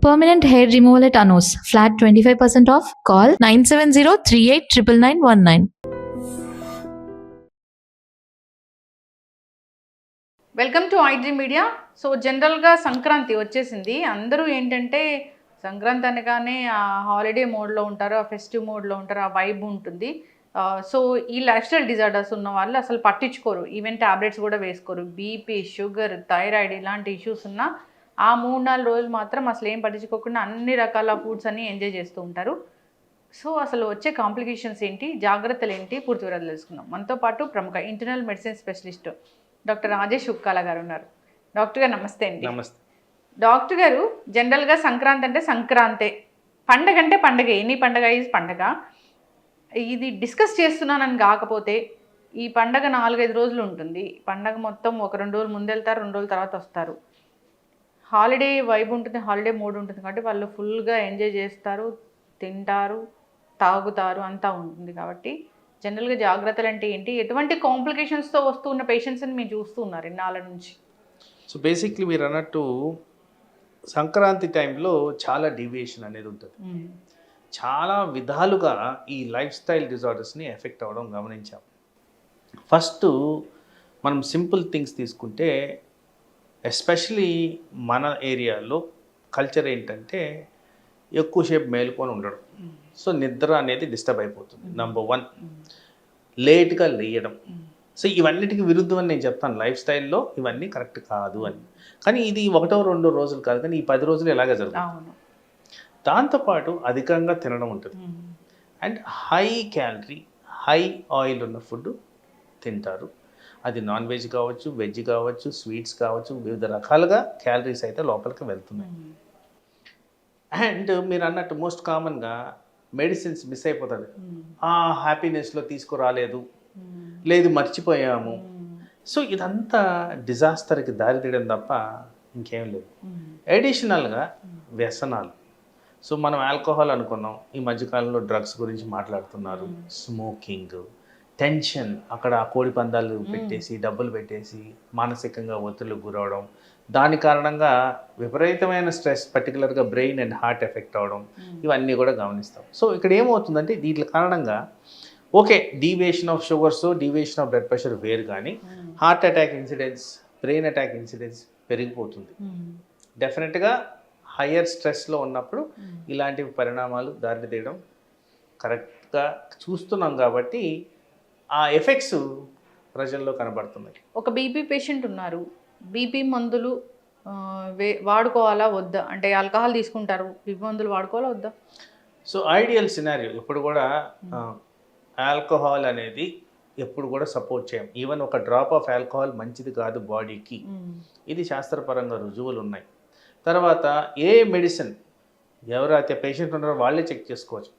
Permanent hair removal at Anos. Flat 25% off. Call 970-389919. Welcome to iDream media. So జనరల్గా సంక్రాంతి వచ్చేసింది. అందరూ ఏంటంటే సంక్రాంతి అనగానే ఆ హాలిడే మోడ్లో ఉంటారు, ఆ ఫెస్టివ్ మోడ్లో ఉంటారు, ఆ వైబ్ ఉంటుంది. సో ఈ లైఫ్ స్టైల్ డిజార్డర్స్ ఉన్న వాళ్ళు అసలు పట్టించుకోరు, ఈవెన్ ట్యాబ్లెట్స్ కూడా వేసుకోరు. బీపీ, షుగర్, థైరాయిడ్ ఇలాంటి ఇష్యూస్ ఉన్న ఆ 3-4 రోజులు మాత్రం అసలు ఏం పట్టించుకోకుండా అన్ని రకాల ఫుడ్స్ అన్ని ఎంజాయ్ చేస్తూ ఉంటారు. సో అసలు వచ్చే కాంప్లికేషన్స్ ఏంటి, జాగ్రత్తలు ఏంటి, పూర్తి వివరాలు తెలుసుకుందాం. మనతో పాటు ప్రముఖ internal medicine specialist doctor Rajesh Ukkala గారు ఉన్నారు. డాక్టర్ గారు నమస్తే అండి. నమస్తే డాక్టర్ గారు, జనరల్గా సంక్రాంతి అంటే సంక్రాంతే, పండగ అంటే పండగ, ఎనీ పండగ ఈజ్ పండగ. ఇది డిస్కస్ చేస్తున్నానని కాకపోతే ఈ పండగ 4-5 రోజులు ఉంటుంది. పండగ మొత్తం 1-2 రోజులు ముందు వెళ్తారు, 2 రోజుల తర్వాత వస్తారు. హాలిడే వైబ్ ఉంటుంది, హాలిడే మూడ్ ఉంటుంది కాబట్టి వాళ్ళు ఫుల్గా ఎంజాయ్ చేస్తారు, తింటారు, తాగుతారు, అంతా ఉంటుంది. కాబట్టి జనరల్గా జాగ్రత్తలు అంటే ఏంటి, ఎటువంటి కాంప్లికేషన్స్తో వస్తూ ఉన్న పేషెంట్స్ని మీరు చూస్తూ ఉన్నారు ఇన్నాళ్ళ నుంచి? సో బేసిక్లీ మీరు అన్నట్టు సంక్రాంతి టైంలో చాలా డీవియేషన్ అనేది ఉంటుంది. చాలా విధాలుగా ఈ లైఫ్ స్టైల్ డిజార్డర్స్ని ఎఫెక్ట్ అవ్వడం గమనించాం. ఫస్ట్ మనం సింపుల్ థింగ్స్ తీసుకుంటే, ఎస్పెషలీ మన ఏరియాలో కల్చర్ ఏంటంటే ఎక్కువసేపు మేలుకొని ఉండడం. సో నిద్ర అనేది డిస్టర్బ్ అయిపోతుంది. నెంబర్ 1, లేట్గా లేయడం. సో ఇవన్నిటికి విరుద్ధం అని నేను చెప్తాను. లైఫ్ స్టైల్లో ఇవన్నీ కరెక్ట్ కాదు అని. కానీ ఇది 1-2 రోజులు కాదు, కానీ ఈ 10 రోజులు ఎలాగ జరుగుతుంది. దాంతోపాటు అధికంగా తినడం ఉంటుంది. And high calorie, high oil ఉన్న ఫుడ్ తింటారు. అది నాన్ వెజ్ కావచ్చు, వెజ్ కావచ్చు, స్వీట్స్ కావచ్చు, వివిధ రకాలుగా క్యాలరీస్ అయితే లోపలికి వెళ్తున్నాయి. అండ్ మీరు అన్నట్టు మోస్ట్ కామన్గా మెడిసిన్స్ మిస్ అయిపోతుంది. ఆ హ్యాపీనెస్లో తీసుకురాలేదు, లేదు మర్చిపోయాము. సో ఇదంతా డిజాస్టర్కి దారి తీయడం తప్ప ఇంకేం లేదు. అడిషనల్గా వ్యసనాలు. సో మనం ఆల్కహాల్ అనుకున్నాం, ఈ మధ్యకాలంలో డ్రగ్స్ గురించి మాట్లాడుతున్నారు. స్మోకింగ్, టెన్షన్, అక్కడ కోడి పందాలు పెట్టేసి డబ్బులు పెట్టేసి మానసికంగా ఒత్తిడికి గురవడం, దాని కారణంగా విపరీతమైన స్ట్రెస్, పర్టికులర్గా బ్రెయిన్ అండ్ హార్ట్ ఎఫెక్ట్ అవ్వడం, ఇవన్నీ కూడా గమనిస్తాం. సో ఇక్కడ ఏమవుతుందంటే వీటి కారణంగా okay, deviation of sugars, deviation of blood pressure వేరు, కానీ heart attack incidents, brain attack incidents పెరిగిపోతుంది. డెఫినెట్గా హయ్యర్ స్ట్రెస్లో ఉన్నప్పుడు ఇలాంటి పరిణామాలు దారి తీయడం కరెక్ట్గా చూస్తున్నాం. కాబట్టి ఆ ఎఫెక్ట్స్ ప్రజల్లో కనబడుతున్నాయి. ఒక బీపీ పేషెంట్ ఉన్నారు, బీపీ మందులు వాడుకోవాలా వద్దా? అంటే ఆల్కహాల్ తీసుకుంటారు, బీపీ మందులు వాడుకోవాలా వద్దా? సో ఐడియల్ సినారియో ఎప్పుడు కూడా ఆల్కహాల్ అనేది ఎప్పుడు కూడా సపోర్ట్ చేయం. ఈవెన్ ఒక డ్రాప్ ఆఫ్ ఆల్కహాల్ మంచిది కాదు బాడీకి. ఇది శాస్త్రపరంగా రుజువులు ఉన్నాయి. తర్వాత ఏ మెడిసిన్ ఎవరైతే పేషెంట్ ఉన్నారో వాళ్ళే చెక్ చేసుకోవచ్చు.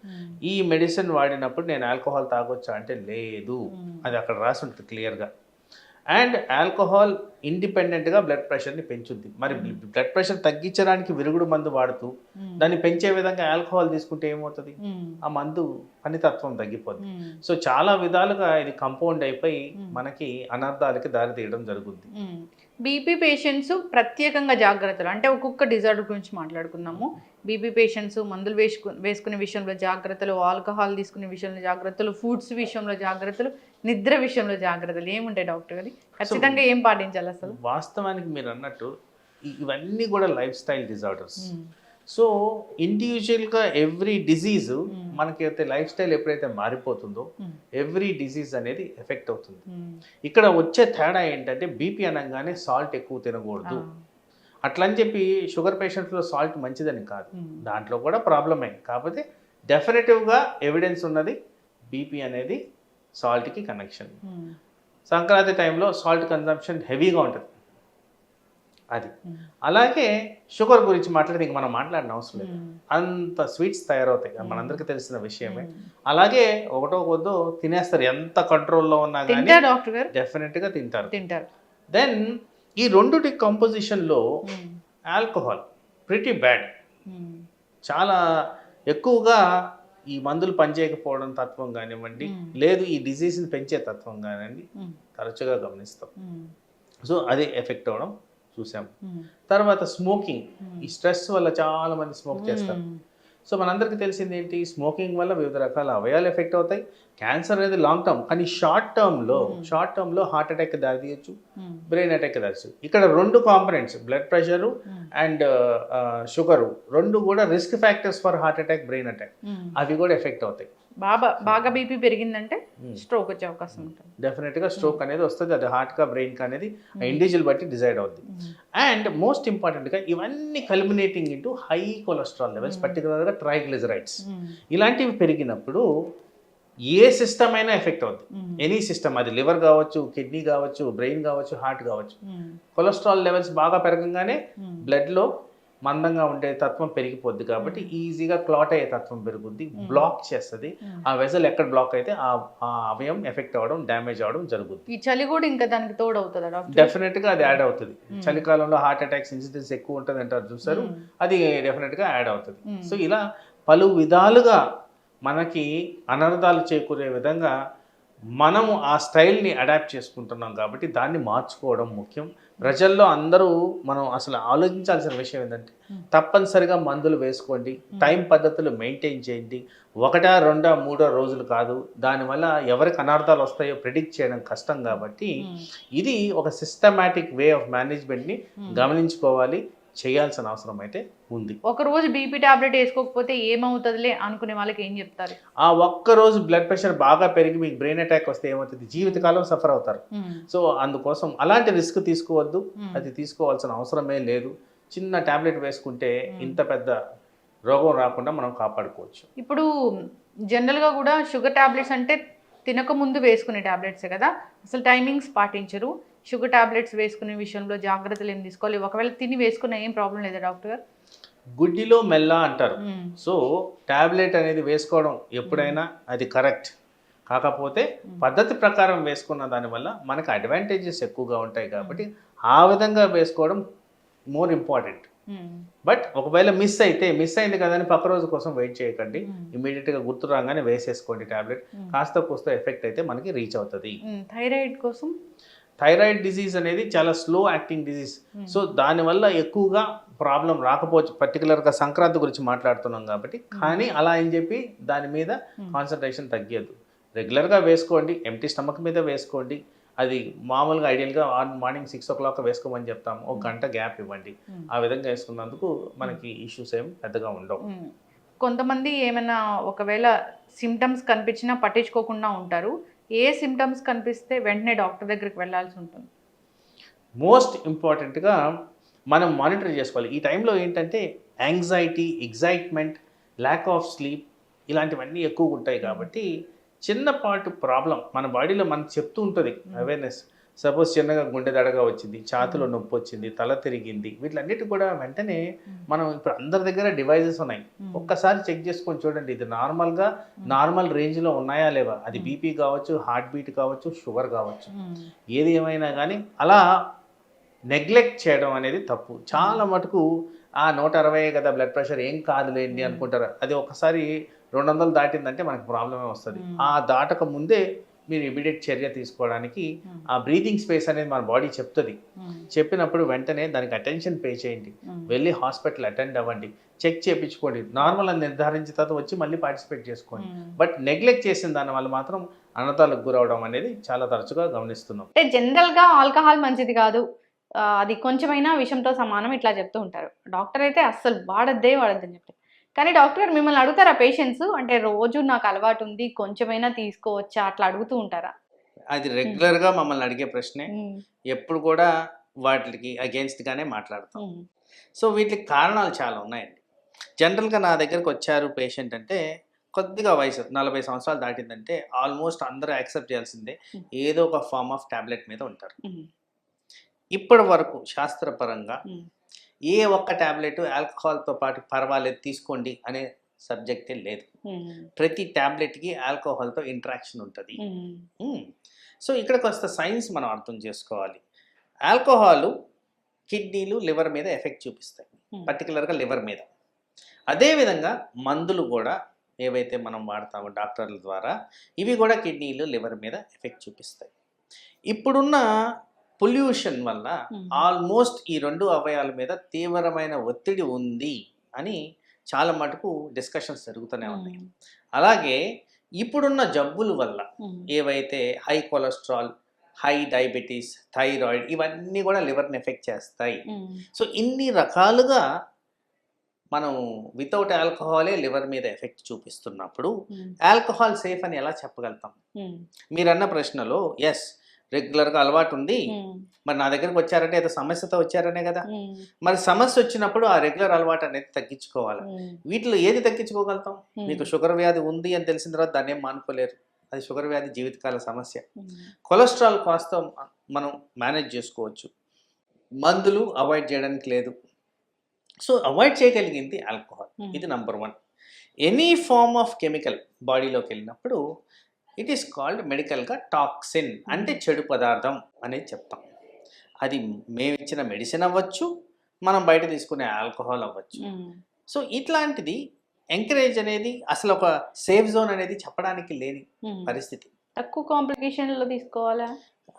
ఈ మెడిసిన్ వాడినప్పుడు నేను ఆల్కహాల్ తాగొచ్చా అంటే లేదు, అది అక్కడ రాసి ఉంటుంది క్లియర్గా. అండ్ ఆల్కహాల్ ఇండిపెండెంట్గా బ్లడ్ ప్రెషర్ని పెంచుద్ది. మరి బ్లడ్ ప్రెషర్ తగ్గించడానికి విరుగుడు మందు వాడుతూ దాన్ని పెంచే విధంగా ఆల్కహాల్ తీసుకుంటే ఏమవుతుంది? ఆ మందు పనితత్వం తగ్గిపోద్ది. సో చాలా విధాలుగా ఇది కంపౌండ్ అయిపోయి మనకి అనర్థాలకి దారి తీయడం జరుగుద్ది. బీపీ పేషెంట్స్ ప్రత్యేకంగా జాగ్రత్తలు అంటే ఒక్కొక్క డిజార్డర్ గురించి మాట్లాడుకుందాము. బీపీ పేషెంట్స్ మందులు వేసుకునే విషయంలో జాగ్రత్తలు, ఆల్కహాల్ తీసుకునే విషయంలో జాగ్రత్తలు, ఫుడ్స్ విషయంలో జాగ్రత్తలు, నిద్ర విషయంలో జాగ్రత్తలు ఏముంటాయి డాక్టర్ గారి? ఖచ్చితంగా ఏం పాటించాలి అసలు? వాస్తవానికి మీరు అన్నట్టు ఇవన్నీ కూడా లైఫ్ స్టైల్ డిజార్డర్స్. సో ఇండివిజువల్గా ఎవ్రీ డిజీజ్ మనకైతే లైఫ్ స్టైల్ ఎప్పుడైతే మారిపోతుందో ఎవ్రీ డిజీజ్ అనేది ఎఫెక్ట్ అవుతుంది. ఇక్కడ వచ్చే తేడా ఏంటంటే బీపీ అనగానే సాల్ట్ ఎక్కువ తినకూడదు అట్లని చెప్పి షుగర్ పేషెంట్స్లో సాల్ట్ మంచిదని కాదు, దాంట్లో కూడా ప్రాబ్లమే. కాకపోతే డెఫినెటివ్గా ఎవిడెన్స్ ఉన్నది బీపీ అనేది సాల్ట్కి కనెక్షన్. సంక్రాంతి టైంలో సాల్ట్ కన్జంప్షన్ హెవీగా ఉంటుంది. అది అలాగే షుగర్ గురించి మాట్లాడితే ఇంక మనం మాట్లాడిన అవసరం లేదు, అంత స్వీట్స్ తయారవుతాయి, మనందరికీ తెలిసిన విషయమే. అలాగే ఒకటో కొద్దో తినేస్తారు, ఎంత కంట్రోల్లో ఉన్నా కానీ డెఫినెట్గా తింటారు. దెన్ ఈ రెండుటి కంపోజిషన్లో ఆల్కహాల్ ప్రిటీ బ్యాడ్. చాలా ఎక్కువగా ఈ మందులు పనిచేయకపోవడం తత్వం కానివ్వండి, లేదు ఈ డిజీజ్ని పెంచే తత్వం కానివ్వండి తరచుగా గమనిస్తాం. సో అదే ఎఫెక్ట్ అవ్వడం చూసాం. తర్వాత స్మోకింగ్, ఈ స్ట్రెస్ వల్ల చాలా మంది స్మోక్ చేస్తారు. సో మనందరికీ తెలిసింది ఏంటి, స్మోకింగ్ వల్ల వివిధ రకాల అవయవాలు ఎఫెక్ట్ అవుతాయి. క్యాన్సర్ అనేది లాంగ్ టర్మ్, కానీ షార్ట్ టర్మ్లో హార్ట్ అటాక్ దారి తీయచ్చు, బ్రెయిన్ అటాక్ దారి. ఇక్కడ 2 components, blood pressure and sugar, 2 కూడా risk factors for heart attack, brain attack. అవి కూడా ఎఫెక్ట్ అవుతాయి. బాగా బీపీ పెరిగిందంటే స్ట్రోక్ వచ్చే అవకాశం ఉంటుంది. డెఫినెట్గా స్ట్రోక్ అనేది వస్తుంది. అది హార్ట్కా బ్రెయిన్కా అనేది ఇండివిజువల్ బట్టి డిసైడ్ అవుతుంది. అండ్ మోస్ట్ ఇంపార్టెంట్గా ఇవన్నీ culminating into high cholesterol levels, పర్టికులర్గా ట్రైగ్లిజరైడ్స్. ఇలాంటివి పెరిగినప్పుడు ఏ సిస్టమ్ అయినా ఎఫెక్ట్ అవుతుంది. ఎనీ సిస్టమ్, అది లివర్ కావచ్చు, కిడ్నీ కావచ్చు, బ్రెయిన్ కావచ్చు, హార్ట్ కావచ్చు. కొలెస్ట్రాల్ లెవెల్స్ బాగా పెరగంగానే బ్లడ్లో మందంగా ఉండే తత్వం పెరిగిపోద్ది, కాబట్టి ఈజీగా క్లాట్ అయ్యే తత్వం పెరుగుద్ది, బ్లాక్ చేస్తుంది. ఆ వెజల్ ఎక్కడ బ్లాక్ అయితే ఆ అవయం ఎఫెక్ట్ అవ్వడం, డ్యామేజ్ అవ్వడం జరుగుద్ది. ఈ చలి కూడా ఇంకా దానికి తోడు అవుతుందా డాక్టర్? డెఫినెట్గా అది యాడ్ అవుతుంది. చలికాలంలో హార్ట్ అటాక్స్ ఇన్సిడెన్స్ ఎక్కువ ఉంటుంది అంటారు చూసారు, అది డెఫినెట్గా యాడ్ అవుతుంది. సో ఇలా పలు విధాలుగా మనకి అనర్థాలు చేకూరే విధంగా మనము ఆ స్టైల్ని అడాప్ట్ చేసుకుంటున్నాం, కాబట్టి దాన్ని మార్చుకోవడం ముఖ్యం. ప్రజల్లో అందరూ మనం అసలు ఆలోచించాల్సిన విషయం ఏంటంటే, తప్పనిసరిగా మందులు వేసుకోండి, టైం పద్ధతులు మెయింటైన్ చేయండి. 1, 2, 3 రోజులు కాదు. దానివల్ల ఎవరికి అనార్థాలు వస్తాయో ప్రిడిక్ట్ చేయడం కష్టం, కాబట్టి ఇది ఒక సిస్టమాటిక్ వే ఆఫ్ మేనేజ్మెంట్ని గమనించుకోవాలి, చేయాల్సిన అవసరం అయితే ఉంది. ఒక రోజు బీపీ టాబ్లెట్ వేసుకోకపోతే ఏమవుతుందిలే అనుకునే వాళ్ళకి ఏం చెప్తారు? ఆ ఒక్కరోజు బ్లడ్ ప్రెషర్ బాగా పెరిగి మీకు బ్రెయిన్ అటాక్ వస్తే ఏమవుతుంది, జీవితకాలం సఫర్ అవుతారు. సో అందుకోసం అలాంటి రిస్క్ తీసుకోవద్దు, అది తీసుకోవాల్సిన అవసరమే లేదు. చిన్న టాబ్లెట్ వేసుకుంటే ఇంత పెద్ద రోగం రాకుండా మనం కాపాడుకోవచ్చు. ఇప్పుడు జనరల్గా కూడా షుగర్ టాబ్లెట్స్ అంటే తినకముందు వేసుకునే టాబ్లెట్సే కదా, అసలు టైమింగ్స్ పాటించరు. షుగర్ టాబ్లెట్స్ వేసుకునే విషయంలో జాగ్రత్తలు ఏం తీసుకోవాలి? ఒకవేళ తిని వేసుకున్న ఏం ప్రాబ్లం లేదా డాక్టర్ గారు? గుడ్డిలో మెల్ల అంటారు. సో టాబ్లెట్ అనేది వేసుకోవడం ఎప్పుడైనా అది కరెక్ట్, కాకపోతే పద్ధతి ప్రకారం వేసుకున్న దానివల్ల మనకు అడ్వాంటేజెస్ ఎక్కువగా ఉంటాయి, కాబట్టి ఆ విధంగా వేసుకోవడం మోర్ ఇంపార్టెంట్. బట్ ఒకవేళ మిస్ అయింది కదా అని పక్క రోజు కోసం వెయిట్ చేయకండి, ఇమీడియట్గా గుర్తు రాగానే వేసేసుకోండి టాబ్లెట్. కాస్త కూస్త ఎఫెక్ట్ అయితే మనకి రీచ్ అవుతుంది. థైరాయిడ్ కోసం, థైరాయిడ్ డిజీజ్ అనేది చాలా స్లో యాక్టింగ్ డిజీజ్. సో దానివల్ల ఎక్కువగా ప్రాబ్లం రాకపోవచ్చు, పర్టికులర్గా సంక్రాంతి గురించి మాట్లాడుతున్నాం కాబట్టి. కానీ అలా అని చెప్పి దాని మీద కాన్సన్ట్రేషన్ తగ్గదు. రెగ్యులర్గా వేసుకోండి, ఎంటీ స్టమక్ మీద వేసుకోండి. అది మామూలుగా ఐడియల్గా మార్నింగ్ 6 o'clock వేసుకోమని చెప్తాము, 1 గంట గ్యాప్ ఇవ్వండి. ఆ విధంగా వేసుకున్నందుకు మనకి ఇష్యూస్ ఏమి పెద్దగా ఉండవు. కొంతమంది ఏమైనా ఒకవేళ సిమ్టమ్స్ కనిపించినా పట్టించుకోకుండా ఉంటారు. ఏ సిమ్టమ్స్ కనిపిస్తే వెంటనే డాక్టర్ దగ్గరికి వెళ్ళాల్సి ఉంటుంది? మోస్ట్ ఇంపార్టెంట్గా మనం మానిటర్ చేసుకోవాలి. ఈ టైంలో ఏంటంటే anxiety, excitement, lack of sleep ఇలాంటివన్నీ ఎక్కువగా ఉంటాయి, కాబట్టి చిన్నపాటు ప్రాబ్లం మన బాడీలో మనకు చెప్తూ ఉంటుంది అవేర్నెస్. సపోజ్ చిన్నగా గుండె దడగా వచ్చింది, ఛాతిలో నొప్పి వచ్చింది, తల తిరిగింది, వీటిలన్నిటి కూడా వెంటనే మనం ఇప్పుడు అందరి దగ్గర డివైజెస్ ఉన్నాయి, ఒక్కసారి చెక్ చేసుకొని చూడండి ఇది నార్మల్ రేంజ్లో ఉన్నాయా లేవా. అది బీపీ కావచ్చు, హార్ట్ బీట్ కావచ్చు, షుగర్ కావచ్చు, ఏది ఏమైనా కానీ అలా నెగ్లెక్ట్ చేయడం అనేది తప్పు. చాలా మటుకు 160 కదా బ్లడ్ ప్రెషర్ ఏం కాదులేండి అనుకుంటారు. అది ఒకసారి 200 దాటిందంటే మనకు ప్రాబ్లమే వస్తుంది. ఆ దాటక ముందే మీరు ఇమీడియట్ చర్య తీసుకోవడానికి ఆ బ్రీతింగ్ స్పేస్ అనేది మన బాడీ చెప్తుంది. చెప్పినప్పుడు వెంటనే దానికి అటెన్షన్ పే చేయండి, వెళ్ళి హాస్పిటల్ అటెండ్ అవ్వండి, చెక్ చేయించుకోండి, నార్మల్ అని నిర్ధారించిన తర్వాత వచ్చి మళ్ళీ పార్టిసిపేట్ చేసుకోండి. బట్ నెగ్లెక్ట్ చేసిన దానివల్ల మాత్రం అనర్థాలకు గురవడం అనేది చాలా తరచుగా గమనిస్తున్నాం. అంటే జనరల్గా ఆల్కహాల్ మంచిది కాదు, అది కొంచెమైనా విషంతో సమానం ఇట్లా చెప్తూ ఉంటారు. డాక్టర్ అయితే అస్సలు వాడద్దని చెప్తారు. కానీ డాక్టర్ గారు మిమ్మల్ని అడుగుతారా పేషెంట్స్, అంటే రోజు నాకు అలవాటు ఉంది కొంచెమైనా తీసుకోవచ్చా, అట్లా అడుగుతూ ఉంటారా? అది రెగ్యులర్గా మమ్మల్ని అడిగే ప్రశ్నే. ఎప్పుడు కూడా వాటికి అగేన్స్ట్గానే మాట్లాడతాం. సో వీటికి కారణాలు చాలా ఉన్నాయండి. జనరల్గా నా దగ్గరకు వచ్చారు పేషెంట్ అంటే కొద్దిగా వయసు 40 సంవత్సరాలు దాటిందంటే ఆల్మోస్ట్ అందరూ యాక్సెప్ట్ చేయాల్సిందే, ఏదో ఒక ఫార్మ్ ఆఫ్ టాబ్లెట్ మీద ఉంటారు. ఇప్పటి వరకు శాస్త్రపరంగా ఏ ఒక్క టాబ్లెట్ ఆల్కహాల్తో పాటు పర్వాలేదు తీసుకోండి అనే సబ్జెక్టే లేదు. ప్రతి టాబ్లెట్కి ఆల్కహాల్తో ఇంటరాక్షన్ ఉంటుంది. సో ఇక్కడ కొంత సైన్స్ మనం అర్థం చేసుకోవాలి. ఆల్కహాలు కిడ్నీలు, లివర్ మీద ఎఫెక్ట్ చూపిస్తాయి, పర్టికులర్గా లివర్ మీద. అదేవిధంగా మందులు కూడా ఏవైతే మనం వాడతామో డాక్టర్ల ద్వారా, ఇవి కూడా కిడ్నీలు, లివర్ మీద ఎఫెక్ట్ చూపిస్తాయి. ఇప్పుడున్న పొల్యూషన్ వల్ల Hmm. ఆల్మోస్ట్ ఈ 2 అవయవాల మీద తీవ్రమైన ఒత్తిడి ఉంది అని చాలా మటుకు డిస్కషన్స్ జరుగుతూనే ఉన్నాయి. అలాగే ఇప్పుడున్న జబ్బుల వల్ల ఏవైతే high cholesterol, high diabetes, thyroid ఇవన్నీ కూడా లివర్ని ఎఫెక్ట్ చేస్తాయి. సో ఇన్ని రకాలుగా మనం వితౌట్ ఆల్కహాలే లివర్ మీద ఎఫెక్ట్ చూపిస్తున్నప్పుడు ఆల్కహాల్ సేఫ్ అని ఎలా చెప్పగలుగుతాం? మీరన్న ప్రశ్నలో ఎస్ రెగ్యులర్గా అలవాటు ఉంది, మరి నా దగ్గరకు వచ్చారంటే ఏదో సమస్యతో వచ్చారనే కదా. మరి సమస్య వచ్చినప్పుడు ఆ రెగ్యులర్ అలవాటు అనేది తగ్గించుకోవాలి. వీటిలో ఏది తగ్గించుకోగలుగుతాం? మీకు షుగర్ వ్యాధి ఉంది అని తెలిసిన తర్వాత దాన్ని ఏం మానుకోలేరు, అది షుగర్ వ్యాధి జీవితకాల సమస్య. కొలెస్ట్రాల్ కాస్త మనం మేనేజ్ చేసుకోవచ్చు, మందులు అవాయిడ్ చేయడానికి లేదు. సో అవాయిడ్ చేయగలిగింది ఆల్కహాల్, ఇది number 1. Any form of chemical బాడీలోకి వెళ్ళినప్పుడు ఇట్ ఈస్ కాల్డ్ మెడికల్గా టాక్సిన్, అంటే చెడు పదార్థం అనేది చెప్తాం. అది మేము ఇచ్చిన మెడిసిన్ అవ్వచ్చు, మనం బయట తీసుకునే ఆల్కహాల్ అవ్వచ్చు. సో ఇట్లాంటిది ఎంకరేజ్ అనేది అసలు ఒక సేఫ్ జోన్ అనేది చెప్పడానికి లేని పరిస్థితి. తక్కువ కాంప్లికేషన్లో తీసుకోవాలా?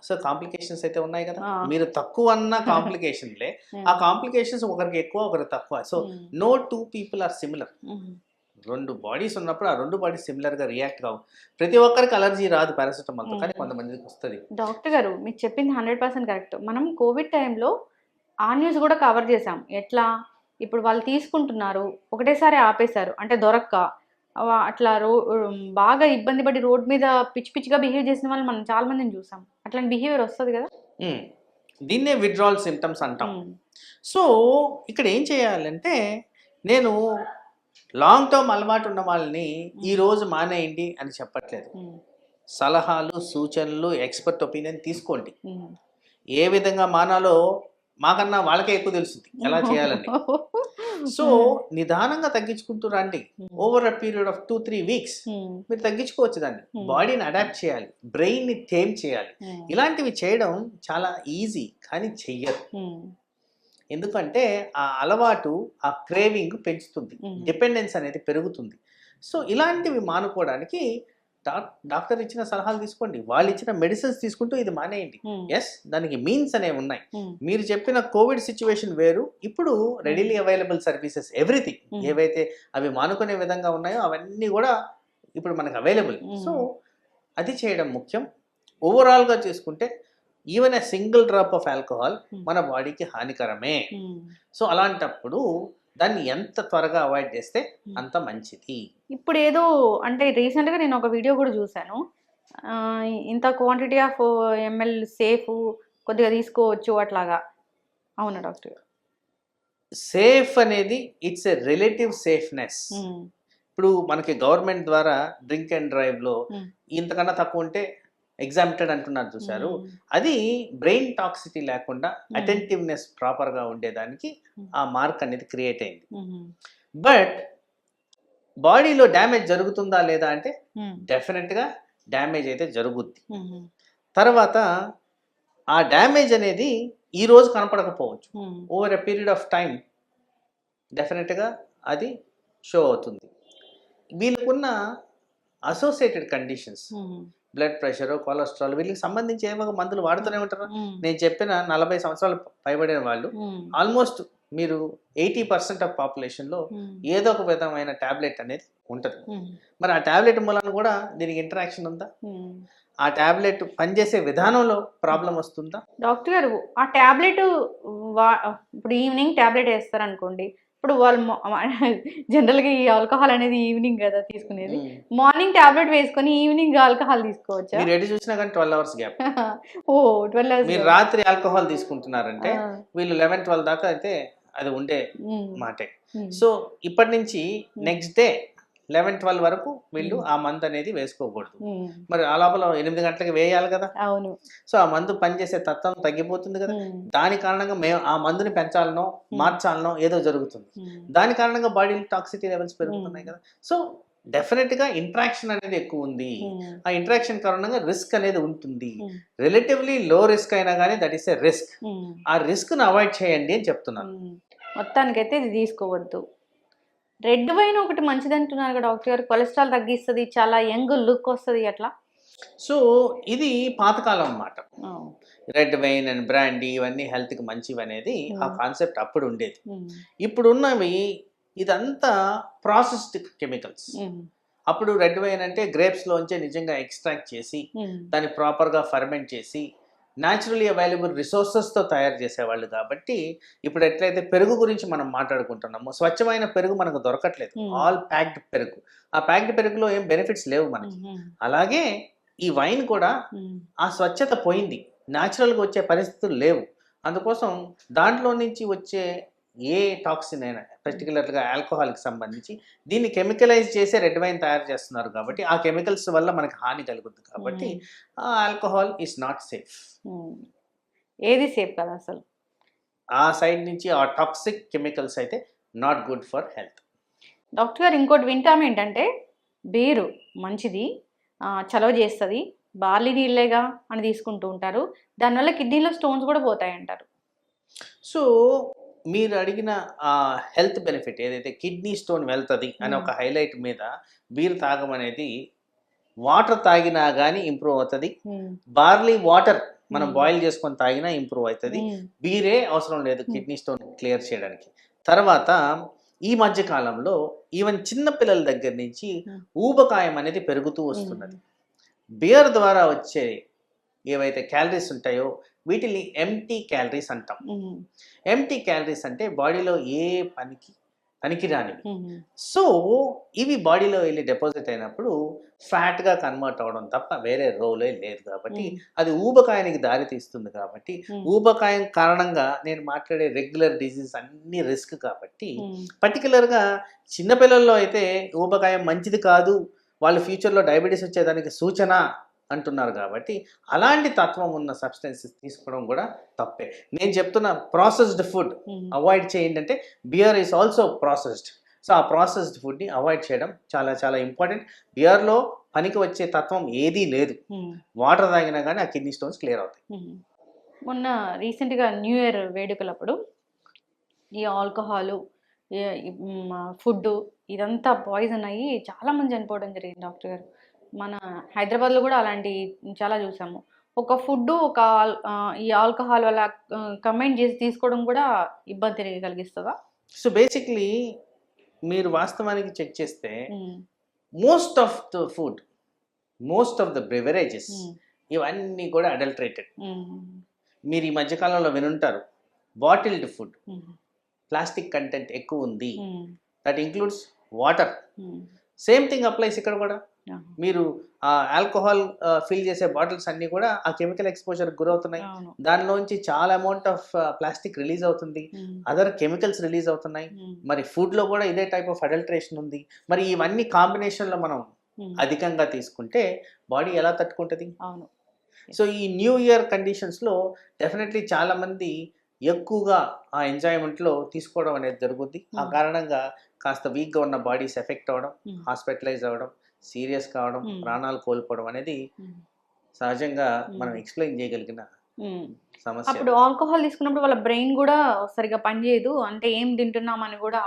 సో కాంప్లికేషన్స్ అయితే ఉన్నాయి కదా, మీరు తక్కువ అన్న కాంప్లికేషన్లే. ఆ కాంప్లికేషన్స్ ఒకరికి ఎక్కువ ఒకరికి తక్కువ. So no 2 people are similar. 2 bodies ఉన్నప్పుడు ఆ 2 బాడీస్ సిమిలర్గా రియాక్ట్ కావు. ప్రతి ఒక్కరికి అలర్జీ రాదు పారాసిటమాల్తో, కానీ కొంతమందికి వస్తుంది. డాక్టర్ గారు మీరు చెప్పింది 100% కరెక్ట్. మనం కోవిడ్ టైంలో ఆ న్యూస్ కూడా కవర్ చేసాం. ఎట్లా ఇప్పుడు వాళ్ళు తీసుకుంటున్నారు, ఒకటేసారి ఆపేశారు, అంటే దొరక్క అట్లా బాగా ఇబ్బంది పడి రోడ్ మీద పిచ్చి పిచ్చిగా బిహేవ్ చేసిన వాళ్ళు మనం చాలా మందిని చూసాం. అట్లాంటి బిహేవియర్ వస్తుంది కదా, దీన్నే విత్డ్రావల్ సిమ్టమ్స్ అంటాం. సో ఇక్కడ ఏం చేయాలంటే, నేను లాంగ్ టర్మ్ అలవాటు ఉన్న వాళ్ళని ఈరోజు మానేయండి అని చెప్పట్లేదు. సలహాలు, సూచనలు, ఎక్స్పర్ట్ ఒపీనియన్ తీసుకోండి. ఏ విధంగా మానాలో మాకన్నా వాళ్ళకే ఎక్కువ తెలుస్తుంది ఎలా చేయాలని. సో నిదానంగా తగ్గించుకుంటూ రండి. Over a period of 2-3 weeks మీరు తగ్గించుకోవచ్చు. దాన్ని బాడీని అడాప్ట్ చేయాలి, బ్రెయిన్ని టేమ్ చేయాలి. ఇలాంటివి చేయడం చాలా ఈజీ, కానీ చెయ్యరు. ఎందుకంటే ఆ అలవాటు, ఆ క్రేవింగ్ పెంచుతుంది, డిపెండెన్స్ అనేది పెరుగుతుంది. సో ఇలాంటివి మానుకోవడానికి డాక్టర్ ఇచ్చిన సలహాలు తీసుకోండి, వాళ్ళు ఇచ్చిన మెడిసిన్స్ తీసుకుంటూ ఇది మానేయండి. ఎస్, దానికి మీన్స్ అనేవి ఉన్నాయి. మీరు చెప్పిన కోవిడ్ సిచ్యువేషన్ వేరు, ఇప్పుడు రెడీలీ అవైలబుల్ సర్వీసెస్ ఎవ్రీథింగ్ ఏవైతే అవి మానుకునే విధంగా ఉన్నాయో అవన్నీ కూడా ఇప్పుడు మనకు అవైలబుల్. సో అది చేయడం ముఖ్యం. ఓవరాల్గా చేసుకుంటే even a single drop of alcohol మన బాడీకి హానికరమే. సో అలాంటప్పుడు దాన్ని ఎంత త్వరగా అవాయిడ్ చేస్తే అంత మంచిది. ఇప్పుడు ఏదో అంటే రీసెంట్గా నేను ఒక వీడియో కూడా చూశాను, ఇంత క్వాంటిటీ ఆఫ్ ml సేఫ్ కొద్దిగా తీసుకోవచ్చు అట్లాగా. అవునా డాక్టర్? సేఫ్ అనేది ఇట్స్ ఎ రిలేటివ్ సేఫ్నెస్. ఇప్పుడు మనకి గవర్నమెంట్ ద్వారా డ్రింక్ అండ్ డ్రైవ్లో ఇంతకన్నా తక్కువ ఉంటే ఎగ్జామ్టెడ్ అంటున్నారు చూసారు. అది బ్రెయిన్ టాక్సిటీ లేకుండా అటెంటివ్నెస్ ప్రాపర్గా ఉండేదానికి ఆ మార్క్ అనేది క్రియేట్ అయింది. బట్ బాడీలో డ్యామేజ్ జరుగుతుందా లేదా అంటే డెఫినెట్గా డ్యామేజ్ అయితే జరుగుద్ది. తర్వాత ఆ డ్యామేజ్ అనేది ఈ రోజు కనపడకపోవచ్చు, over a period of time డెఫినెట్గా అది షో అవుతుంది. వీళ్ళకున్న associated conditions, blood pressure, cholesterol, వీళ్ళకి సంబంధించి ఏమో మందులు వాడుతూనే ఉంటారు. నేను చెప్పిన 40 సంవత్సరాలు పైబడిన వాళ్ళు ఆల్మోస్ట్ మీరు 80% ఆఫ్ పాపులేషన్లో ఏదో ఒక విధమైన టాబ్లెట్ అనేది ఉంటుంది. మరి ఆ టాబ్లెట్ మూలాన కూడా దీనికి ఇంటరాక్షన్ ఉందా? ఆ టాబ్లెట్ పనిచేసే విధానంలో ప్రాబ్లం వస్తుందా? డాక్టర్ గారు ఆ టాబ్లెట్ ఇప్పుడు ఈవినింగ్ టాబ్లెట్ వేస్తారు అనుకోండి, ఇప్పుడు వాళ్ళు జనరల్గా ఈ ఆల్కహాల్ అనేది ఈవినింగ్ కదా తీసుకునేది, మార్నింగ్ టాబ్లెట్ వేసుకొని ఈవినింగ్ ఆల్కహాల్ తీసుకోవచ్చా? మీరు ఎటు చూసినా కానీ 12 hours గ్యాప్. ఓ 12 hours. మీరు రాత్రి ఆల్కహాల్ తీసుకుంటున్నారంటే వీళ్ళు 11-12 దాకా అయితే అది ఉండే మాటే. సో ఇప్పటి నుంచి నెక్స్ట్ డే 11-12 వరకు వీళ్ళు ఆ మందు అనేది వేసుకోకూడదు. మరి ఆ లోపల 8 గంటలకు వేయాలి కదా. అవును. సో ఆ మందు పనిచేసే తత్వం తగ్గిపోతుంది కదా. దాని కారణంగా మేము ఆ మందుని పెంచాలనో మార్చాలనో ఏదో జరుగుతుంది. దాని కారణంగా బాడీలో టాక్సిటీ లెవెల్స్ పెరుగుతున్నాయి కదా. సో డెఫినెట్గా ఇంట్రాక్షన్ అనేది ఎక్కువ ఉంది. ఆ ఇంట్రాక్షన్ కారణంగా రిస్క్ అనేది ఉంటుంది. రిలేటివ్లీ లో రిస్క్ అయినా కానీ దట్ ఈస్ ఎ రిస్క్. ఆ రిస్క్ను అవాయిడ్ చేయండి అని చెప్తున్నాను. మొత్తానికైతే ఇది తీసుకోవద్దు. రెడ్ వైన్ ఒకటి మంచిది అంటున్నారు కదా డాక్టర్ గారు, కొలెస్ట్రాల్ తగ్గిస్తుంది, చాలా యంగ్ లుక్ వస్తుంది అట్లా. సో ఇది పాతకాలం అన్నమాట. రెడ్ వైన్ అండ్ బ్రాండీ ఇవన్నీ హెల్త్కి మంచివి అనేది ఆ కాన్సెప్ట్ అప్పుడు ఉండేది. ఇప్పుడున్నవి ఇదంతా ప్రాసెస్డ్ కెమికల్స్. అప్పుడు రెడ్ వైన్ అంటే గ్రేప్స్లోంచే నిజంగా ఎక్స్ట్రాక్ట్ చేసి దాన్ని ప్రాపర్గా ఫర్మెంట్ చేసి న్యాచురలీ అవైలబుల్ రిసోర్సెస్తో తయారు చేసేవాళ్ళు. కాబట్టి ఇప్పుడు ఎట్లయితే పెరుగు గురించి మనం మాట్లాడుకుంటున్నామో స్వచ్ఛమైన పెరుగు మనకు దొరకట్లేదు, ఆల్ ప్యాక్డ్ పెరుగు. ఆ ప్యాక్డ్ పెరుగులో ఏం బెనిఫిట్స్ లేవు మనకి. అలాగే ఈ వైన్ కూడా ఆ స్వచ్ఛత పోయింది, న్యాచురల్గా వచ్చే పరిస్థితులు లేవు. అందుకోసం దాంట్లో నుంచి వచ్చే ఏ టాక్సిన్ అయినా పర్టికులర్గా ఆల్కహాల్కి సంబంధించి దీన్ని కెమికలైజ్ చేసే రెడ్ వైన్ తయారు చేస్తున్నారు. కాబట్టి ఆ కెమికల్స్ వల్ల మనకి హాని కలుగుతుంది. కాబట్టి ఆ ఆల్కహాల్ ఈస్ నాట్ సేఫ్. ఏది సేఫ్ కదా అసలు. ఆ సైడ్ నుంచి ఆ టాక్సిక్ కెమికల్స్ అయితే not good for health. Doctor గారు ఇంకోటి వింటాం ఏంటంటే బీరు మంచిది, చలవ చేస్తుంది, బార్లీ నీళ్ళేగా అని తీసుకుంటూ ఉంటారు, దానివల్ల కిడ్నీలో స్టోన్స్ కూడా పోతాయి అంటారు. సో మీరు అడిగిన ఆ హెల్త్ బెనిఫిట్ ఏదైతే కిడ్నీ స్టోన్ వెళ్తుంది అని ఒక హైలైట్ మీద బీర్ తాగమనేది, వాటర్ తాగినా కానీ ఇంప్రూవ్ అవుతుంది. బార్లీ వాటర్ మనం బాయిల్ చేసుకొని తాగినా ఇంప్రూవ్ అవుతుంది. బీరే అవసరం లేదు కిడ్నీ స్టోన్ క్లియర్ చేయడానికి. తర్వాత ఈ మధ్య కాలంలో ఈవెన్ చిన్న పిల్లల దగ్గర నుంచి ఊబకాయం అనేది పెరుగుతూ వస్తున్నది. బియర్ ద్వారా వచ్చే ఏవైతే క్యాలరీస్ ఉంటాయో వీటిని ఎంటీ క్యాలరీస్ అంటాం. ఎంటీ క్యాలరీస్ అంటే బాడీలో ఏ పనికిరానివి. సో ఇవి బాడీలో వెళ్ళి డిపాజిట్ అయినప్పుడు ఫ్యాట్గా కన్వర్ట్ అవడం తప్ప వేరే రోలే లేదు. కాబట్టి అది ఊబకాయానికి దారి తీస్తుంది. కాబట్టి ఊబకాయం కారణంగా నేను మాట్లాడే రెగ్యులర్ డిజీజ్ అన్ని రిస్క్. కాబట్టి పర్టికులర్గా చిన్నపిల్లల్లో అయితే ఊబకాయం మంచిది కాదు, వాళ్ళు ఫ్యూచర్లో డయాబెటీస్ వచ్చేదానికి సూచన అంటున్నారు. కాబట్టి అలాంటి తత్వం ఉన్న సబ్స్టెన్సెస్ తీసుకోవడం కూడా తప్పే. నేను చెప్తున్న ప్రాసెస్డ్ ఫుడ్ అవాయిడ్ చేయండి అంటే beer is also processed. So ఆ ప్రాసెస్డ్ ఫుడ్ని అవాయిడ్ చేయడం చాలా చాలా ఇంపార్టెంట్. బియర్లో పనికి వచ్చే తత్వం ఏదీ లేదు. వాటర్ తాగినా కానీ ఆ కిడ్నీ స్టోన్స్ క్లియర్ అవుతాయి. మొన్న రీసెంట్గా న్యూ ఇయర్ వేడుకలప్పుడు ఈ ఆల్కహాలు, ఫుడ్ ఇదంతా పాయిజన్ అయ్యి చాలామంది చనిపోవడం జరిగింది డాక్టర్ గారు. మన హైదరాబాద్లో కూడా అలాంటి చాలా చూసాము. ఒక ఫుడ్ ఈ ఆల్కహాల్ వల్ల కంబైన్ చేసి తీసుకోవడం కూడా ఇబ్బంది కలిగిస్తుందా? సో బేసిక్లీ మీరు వాస్తవానికి చెక్ చేస్తే most of the food, most of the beverages ఇవన్నీ కూడా అడల్టరేటెడ్. మీరు ఈ మధ్యకాలంలో వినుంటారు బాటిల్డ్ ఫుడ్, ప్లాస్టిక్ కంటెంట్ ఎక్కువ ఉంది. That includes water. Same thing applies ఇక్కడ కూడా. మీరు ఆ ఆల్కహాల్ ఫిల్ చేసే బాటిల్స్ అన్నీ కూడా ఆ కెమికల్ ఎక్స్పోజర్ గురవుతున్నాయి. దానిలోంచి చాలా అమౌంట్ ఆఫ్ ప్లాస్టిక్ రిలీజ్ అవుతుంది, అదర్ కెమికల్స్ రిలీజ్ అవుతున్నాయి. మరి ఫుడ్లో కూడా ఇదే టైప్ ఆఫ్ అడల్టరేషన్ ఉంది. మరి ఇవన్నీ కాంబినేషన్లో మనం అధికంగా తీసుకుంటే బాడీ ఎలా తట్టుకుంటుంది? సో ఈ న్యూ ఇయర్ కండిషన్స్లో డెఫినెట్లీ చాలామంది ఎక్కువగా ఆ ఎంజాయ్మెంట్లో తీసుకోవడం అనేది జరుగుద్ది. ఆ కారణంగా కాస్త వీక్గా ఉన్న బాడీస్ ఎఫెక్ట్ అవ్వడం, హాస్పిటలైజ్ అవ్వడం, సీరియస్ కావడం, ప్రాణాలు కోల్పోవడం అనేది సహజంగా మనం ఎక్స్ప్లెయిన్ చేయగలిగిన సమస్య. అప్పుడు ఆల్కహాల్ తీసుకున్నప్పుడు వాళ్ళ బ్రెయిన్ కూడా సరిగా పనిచేయదు, అంటే ఏం తింటున్నామని కూడా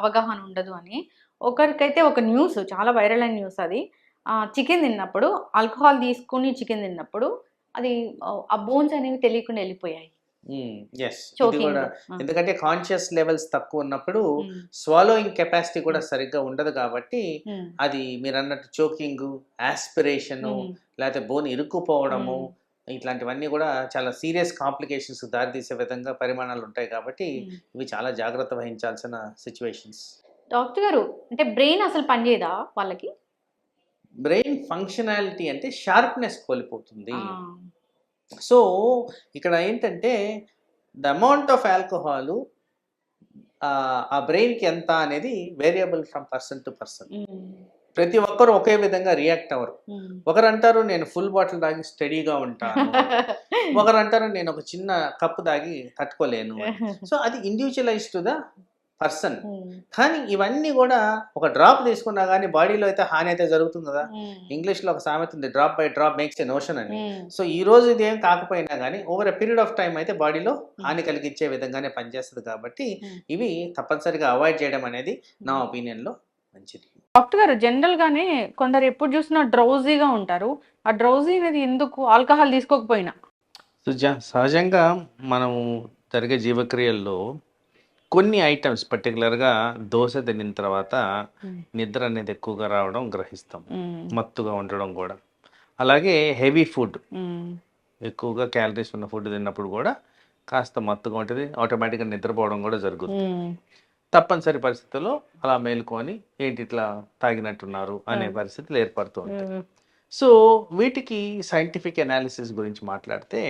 అవగాహన ఉండదు అని. ఒకరికైతే ఒక న్యూస్ చాలా వైరల్ అయిన న్యూస్ అది. చికెన్ తిన్నప్పుడు, ఆల్కహాల్ తీసుకుని చికెన్ తిన్నప్పుడు అది ఆ బోన్స్ అనేవి తెలియకుండా వెళ్ళిపోయాయి. ఎందుకంటే కాన్షియస్ లెవెల్స్ తక్కువ ఉన్నప్పుడు స్వాలోయింగ్ కెపాసిటీ కూడా సరిగ్గా ఉండదు. కాబట్టి అది మీరు అన్నట్టు చోకింగ్, ఆస్పిరేషన్, లేకపోతే బోన్ ఇరుక్కుపోవడము, ఇట్లాంటివన్నీ కూడా చాలా సీరియస్ కాంప్లికేషన్స్ దారితీసే విధంగా పరిమాణాలు ఉంటాయి. కాబట్టి ఇవి చాలా జాగ్రత్త వహించాల్సిన సిచ్యువేషన్స్. డాక్టర్ గారు, అంటే బ్రెయిన్ అసలు పనిచేయదా వాళ్ళకి? బ్రెయిన్ ఫంక్షనాలిటీ అంటే షార్ప్నెస్ కోల్పోతుంది. సో ఇక్కడ ఏంటంటే ద అమౌంట్ ఆఫ్ ఆల్కహాల్ ఆ బ్రెయిన్కి ఎంత అనేది variable from person to person. ప్రతి ఒక్కరు ఒకే విధంగా రియాక్ట్ అవ్వరు. ఒకరు అంటారు నేను ఫుల్ బాటిల్ తాగి స్టడీగా ఉంటాను, ఒకరు అంటారు నేను ఒక చిన్న కప్పు తాగి తట్టుకోలేను. సో అది ఇండివిజువలైజ్ టు ద పర్సన్. కానీ ఇవన్నీ కూడా ఒక డ్రాప్ తీసుకున్నా కానీ బాడీలో అయితే హాని అయితే జరుగుతుంది కదా. ఇంగ్లీష్లో ఒక సామెత ఉంది, drop by drop makes N ocean అని. సో ఈ రోజు ఇది ఏం కాకపోయినా కానీ over a period of time అయితే బాడీలో హాని కలిగించే విధంగానే పనిచేస్తుంది. కాబట్టి ఇవి తప్పనిసరిగా అవాయిడ్ చేయడం అనేది నా ఒపీనియన్లో మంచిది. డాక్టర్ గారు జనరల్‌గానే కొందరు ఎప్పుడు చూసినా డ్రౌజీగా ఉంటారు. ఆ డ్రౌజీ అనేది ఎందుకు? ఆల్కహాల్ తీసుకోకపోయినా? సహజంగా మనం జరిగే జీవక్రియల్లో కొన్ని ఐటమ్స్ పర్టికులర్గా దోశ తినిన తర్వాత హ్మ్. నిద్ర అనేది ఎక్కువగా రావడం గ్రహిస్తాం. హ్మ్. మత్తుగా ఉండడం కూడా. అలాగే హెవీ ఫుడ్ హ్మ్. ఎక్కువగా క్యాలరీస్ ఉన్న ఫుడ్ తిన్నప్పుడు కూడా కాస్త మత్తుగా ఉంటుంది. ఆటోమేటిక్గా నిద్రపోవడం కూడా జరుగుద్ది. హ్మ్. తప్పనిసరి పరిస్థితుల్లో అలా మేలుకొని ఏంటి ఇట్లా తాగినట్టున్నారు అనే హ్మ్. పరిస్థితులు ఏర్పడుతూ ఉంటాయి. హ్మ్. సో వీటికి సైంటిఫిక్ అనాలిసిస్ గురించి మాట్లాడితే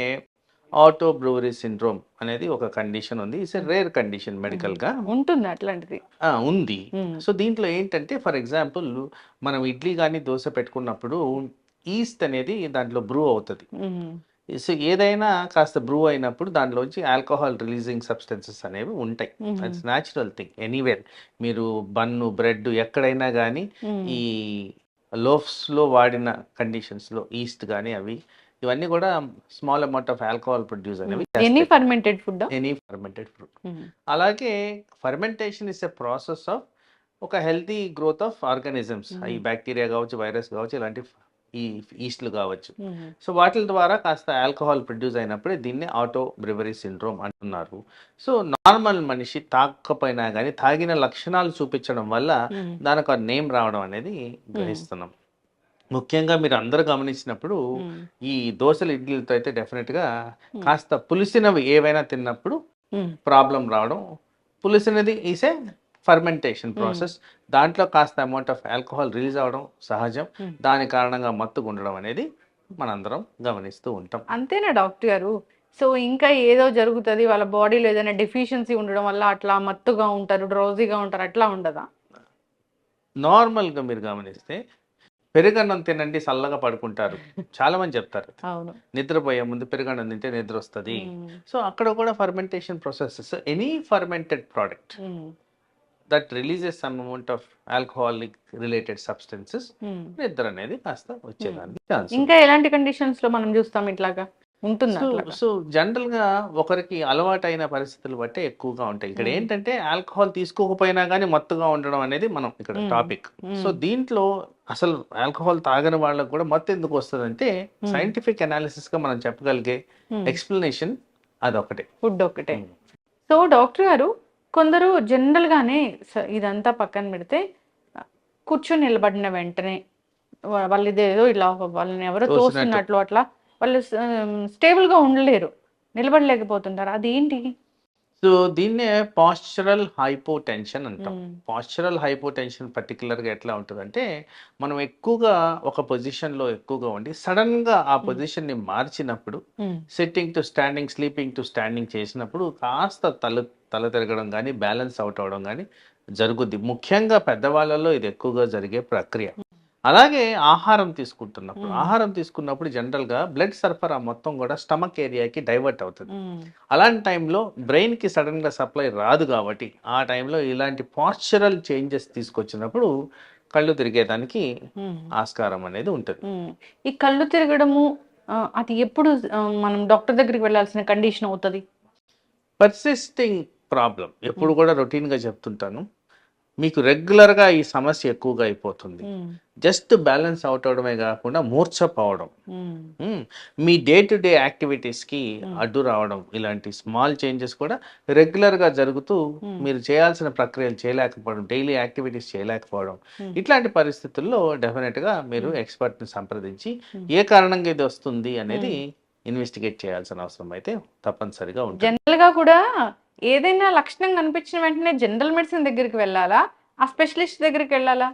ఆటో బ్రూవరీ సిండ్రోమ్ అనేది ఒక కండిషన్ ఉంది. ఇట్స్ ఎ రేర్ కండిషన్ హ్మ్. మెడికల్గా ఉంటుంది అట్లాంటిది. ఉంది. హ్మ్. సో దీంట్లో ఏంటంటే ఫర్ ఎగ్జాంపుల్ మనం ఇడ్లీ కానీ దోశ పెట్టుకున్నప్పుడు ఈస్ట్ అనేది దాంట్లో బ్రూ అవుతుంది. హ్మ్. సో ఏదైనా కాస్త బ్రూ అయినప్పుడు దాంట్లోంచి ఆల్కహాల్ రిలీజింగ్ సబ్స్టెన్సెస్ అనేవి ఉంటాయి. హ్మ్. That's natural thing anywhere. మీరు బన్ను బ్రెడ్ ఎక్కడైనా కానీ హ్మ్. ఈ లోఫ్స్లో వాడిన కండిషన్స్లో ఈస్ట్ కానీ అవి ఇవన్నీ కూడా small amount of alcohol produce అనేవి ఎనీ చేస్తాయి. ఫర్మెంటెడ్ ఫుడ్డా? Any fermented fruit. హ్మ్. అలాగే fermentation is a process of ఒక హెల్తీ గ్రోత్ ఆఫ్ ఆర్గానిజమ్స్. ఈ హ్మ్. బ్యాక్టీరియా కావచ్చు, వైరస్ కావచ్చు, ఇలాంటి ఈ ఈస్ట్లు కావచ్చు. హ్మ్. సో వాటి ద్వారా కాస్త ఆల్కహాల్ ప్రొడ్యూస్ అయినప్పుడే దీన్ని ఆటో బ్రివరీ సిండ్రోమ్ అంటున్నారు. సో నార్మల్ మనిషి తాగకపోయినా కానీ తాగిన లక్షణాలు చూపించడం వల్ల హ్మ్. దానికి ఆ నేమ్ రావడం అనేది గ్రహిస్తున్నాం. ముఖ్యంగా మీరు అందరూ గమనించినప్పుడు హ్మ్. ఈ దోశలు ఇడ్లీలతో అయితే డెఫినెట్గా హ్మ్. కాస్త పులిసినవి ఏవైనా తిన్నప్పుడు హ్మ్. ప్రాబ్లం రావడం. పులిసినది ఈస్ ఏ ఫర్మెంటేషన్ హ్మ్. ప్రాసెస్. దాంట్లో కాస్త అమౌంట్ ఆఫ్ ఆల్కహాల్ రిలీజ్ అవ్వడం సహజం. హ్మ్. దాని కారణంగా మత్తుగా ఉండడం అనేది మనందరం గమనిస్తూ ఉంటాం. అంతేనా డాక్టర్ గారు? సో, ఇంకా ఏదో జరుగుతది. వాళ్ళ బాడీలో ఏదైనా డెఫిషియన్సీ ఉండడం వల్ల అట్లా మత్తుగా ఉంటారు, డ్రౌజీగా ఉంటారు. అట్లా ఉండదా? నార్మల్‌గా మీరు గమనిస్తే పెరుగన్నం తినండి సల్లగా పడుకుంటారు. చాలామంది చెప్తారు. అవును. నిద్రపోయే ముందు పెరుగన్నం తింటే నిద్రొస్తది. హ్మ్. సో అక్కడ కూడా fermentation processes any fermented product hmm. That releases some amount of alcoholic related substances hmm. నిద్ర అనేది కాస్త హ్మ్. వచ్చేదానికి ఛాన్స్ ఉంది. ఇంకా ఎలాంటి కండిషన్స్‌లో మనం జూస్తాం ఇట్లాగా? ఉంటుందా సో అట్లాగా? సో జనరల్‌గా ఒకరికి అలవాటైన పరిస్థితులు బట్టే ఎక్కువగా ఉంటాయి. ఇక్కడ హ్మ్. ఏంటంటే ఆల్కహాల్ తీసుకోకపోయినా గానీ మత్తుగా ఉండడం అనేది మనం ఇక్కడ హ్మ్. టాపిక్. సో హ్మ్. దీంట్లో అసలు ఆల్కహాల్ తాగని వాళ్ళకి కూడా మత్తు ఎందుకు వస్తదంటే హ్మ్. సైంటిఫిక్ అనాలిసిస్‌గా మనం చెప్పగలిగే హ్మ్. ఎక్స్‌ప్లనేషన్ అదొకటే. ఫుడ్ ఒక్కటే. హ్మ్. సో, డాక్టర్ గారు కొందరు జనరల్‌గానే ఇదంతా పక్కన పెడితే ఆహ్, కూర్చొని నిలబడిన వెంటనే వాళ్ళిదేదో ఇలా వాళ్ళని ఎవరో తోసినట్టు. తోస్తున్నట్లు అట్లా వాళ్ళు స్టేబుల్‌గా ఉండలేరు. నిలబడలేకపోతుంటారు. అదేంటి? సో దీన్నే పాస్చరల్ హైపోటెన్షన్ అంటాం. హ్మ్. పాస్చరల్ హైపోటెన్షన్ పర్టిక్యులర్‌గా ఎట్లా ఉంటదంటే, మనం ఎక్కువగా ఒక పొజిషన్‌లో ఎక్కువగా ఉండి సడెన్‌గా ఆ హ్మ్. పొజిషన్‌ని మార్చినప్పుడు హ్మ్. Sitting to standing, sleeping to standing చేసినప్పుడు కాస్త తల తిరగడం గానీ, బ్యాలెన్స్ అవుట్ అవ్వడం గానీ జరుగుద్ది. ముఖ్యంగా పెద్దవాళ్ళలో ఇది ఎక్కువగా జరిగే ప్రక్రియ. అలాగే హ్మ్. ఆహారం తీసుకున్నప్పుడు జనరల్‌గా బ్లడ్ సరఫరా మొత్తం గూడా స్టమక్ ఏరియాకి డైవర్ట్ అవుతది. హ్మ్. అలాంటి టైంలో బ్రెయిన్‌కి సడెన్‌గా సప్లై రాదు గాబట్టి, ఆ టైంలో ఇలాంటి పాస్చరల్ చేంజెస్ తీసుకొచ్చినప్పుడు కళ్ళు తిరిగేదానికి హ్మ్. ఆస్కారం అనేది ఉంటది. హ్మ్. ఈ కళ్ళు తిరగడము అది ఎప్పుడు మనం డాక్టర్ దగ్గరికి వెళ్ళాల్సిన కండిషన్ అవుతది? పర్సిస్టింగ్ ప్రాబ్లమ్ ఎప్పుడు హ్మ్. గూడా రొటీన్‌గా చెప్తుంటాను. మీకు రెగ్యులర్‌గా ఈ సమస్య ఎక్కువగా అయిపోతుంది. హ్మ్. జస్ట్ బ్యాలెన్స్ అవుట్ అవ్వడమే గాకుండా మూర్ఛపోవడం. హ్మ్. హ్మ్. మీ డే టు డే యాక్టివిటీస్‌కి హ్మ్. అడ్డు రావడం. ఇలాంటి స్మాల్ చేంజెస్ కూడా రెగ్యులర్‌గా జరుగుతూ హ్మ్. మీరు చేయాల్సిన ప్రక్రియలు చేయలేకపోవడం, డైలీ యాక్టివిటీస్ చేయలేకపోవడం. హ్మ్. ఇట్లాంటి పరిస్థితుల్లో డెఫినిట్‌గా మీరు హ్మ్. ఎక్స్‌పర్ట్‌ని సంప్రదించి హ్మ్. ఏ కారణంగా ఇది వస్తుంది అనేది హ్మ్. ఇన్వెస్టిగేట్ చేయాల్సిన అవసరం అయితే తప్పనిసరిగా ఉంటుంది. జనరల్‌గా కూడా ఏదైనా లక్షణం కనిపించిన వెంటనే జనరల్ మెడిసిన్ దగ్గరికి వెళ్ళాలా? ఆ స్పెషలిస్ట్ దగ్గరికెళ్ళాలా?